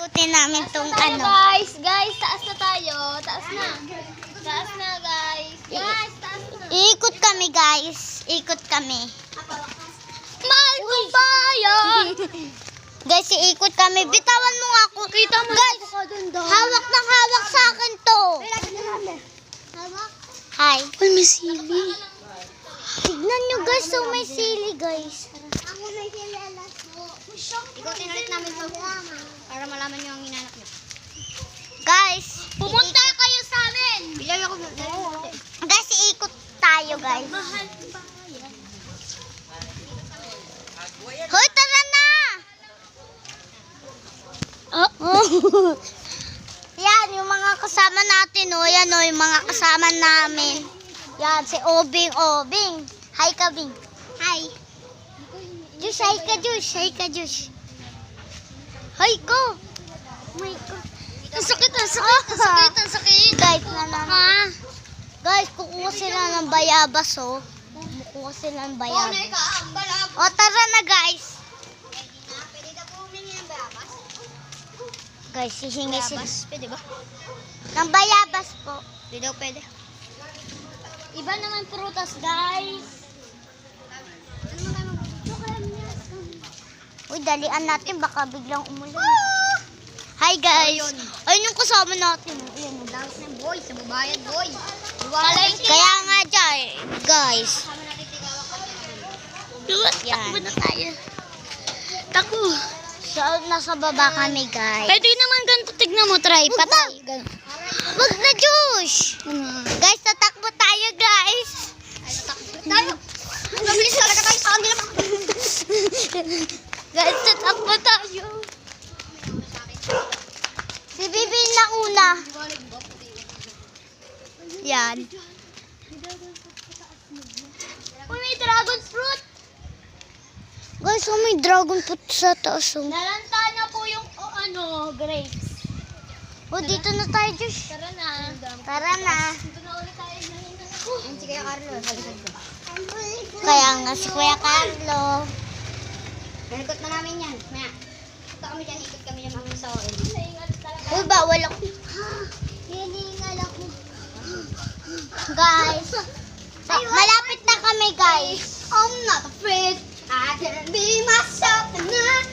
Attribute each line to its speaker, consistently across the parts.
Speaker 1: Ikutin namin tong ano.
Speaker 2: Guys, taas na tayo. Taas na. Taas na, guys. Guys, taas na.
Speaker 1: Ikot kami, guys. Ikot kami.
Speaker 2: Mahal kong bayan.
Speaker 1: Guys, iikot kami. Bitawan mo nga ako.
Speaker 2: Kita mo
Speaker 1: Guys, hawak ng hawak sa akin to. Hi.
Speaker 2: Uy, may sili.
Speaker 1: Tignan nyo, guys. So, may sili, guys.
Speaker 3: Ako may kilalas po.
Speaker 2: Ikutin ulit namin to. Para malaman nyo ang hinanap nyo.
Speaker 1: Guys.
Speaker 2: Pumunta kayo sa amin. Bilang ako.
Speaker 1: Guys, iikot tayo, guys.
Speaker 2: Mahal kong bayan.
Speaker 1: Hoy, tara na! Yan, yung mga kasama natin, oh. Yan, oh, yung mga kasama namin. Yan, si Obing. Hi, Kabing. Hi. Juice, hi ka, Juice. Hi ka, Juice. Hi ko. My God.
Speaker 2: Ang sakit, ang sakit, ang sakit, ang sakit.
Speaker 1: Guys, guys, kukuha sila ng bayabas, oh. Kukuha sila ng bayabas.
Speaker 2: ka, ang balab.
Speaker 1: O, tara na, guys.
Speaker 2: Pwede na po humingi ng bayabas.
Speaker 1: Guys, hihingi sila.
Speaker 2: Pwede ba?
Speaker 1: Ng bayabas po.
Speaker 2: Pwede o pwede.
Speaker 1: Iba naman prutas, guys. Uy, dalian natin. Baka biglang umulan. Hi, guys. Ayun yung kasama natin. Ayan, oh.
Speaker 2: Dance ng boy, sa babayan boy.
Speaker 1: Kaya nga dyan, guys.
Speaker 2: Kasama natin tigawak ko.
Speaker 1: Yan.
Speaker 2: Takbo na tayo. Takbo.
Speaker 1: So, nasa baba kami, guys.
Speaker 2: Pwede naman ganito, tignan mo, try. Patay.
Speaker 1: Wag na, Josh. Guys, tatakbo tayo, guys.
Speaker 2: Tayo. Mabilis talaga tayo sa kanila.
Speaker 1: Guys, tatakbo tayo. Si Bibi na una. Yan.
Speaker 2: Uy, may dragon fruit.
Speaker 1: Guys, oh, may dragon fruit sa taas. Oh.
Speaker 2: Nalanta na po yung grapes.
Speaker 1: Oh, dito na tayo, Josh.
Speaker 2: Tara na.
Speaker 1: Tara na.
Speaker 2: Dito na ulit tayo. Si Kaya Carlo, balikan ko.
Speaker 1: Kaya nga si Kuya Carlo.
Speaker 2: Nalikot na namin yan. Maya. Ito kami dyan, ikot kami yung mga sa oil.
Speaker 1: Uy, bawal ako.
Speaker 3: Hiningal ako.
Speaker 1: Guys. Malapit na kami, guys.
Speaker 2: I'm not afraid. I can be myself tonight.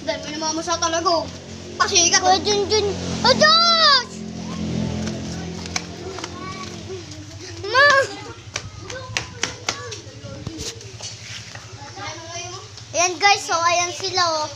Speaker 2: Dahil may namamasa talaga. Pasikat.
Speaker 1: Kuya Junjun. Oh, Josh! Ma! Ayan, guys. Oh, ayan sila, oh.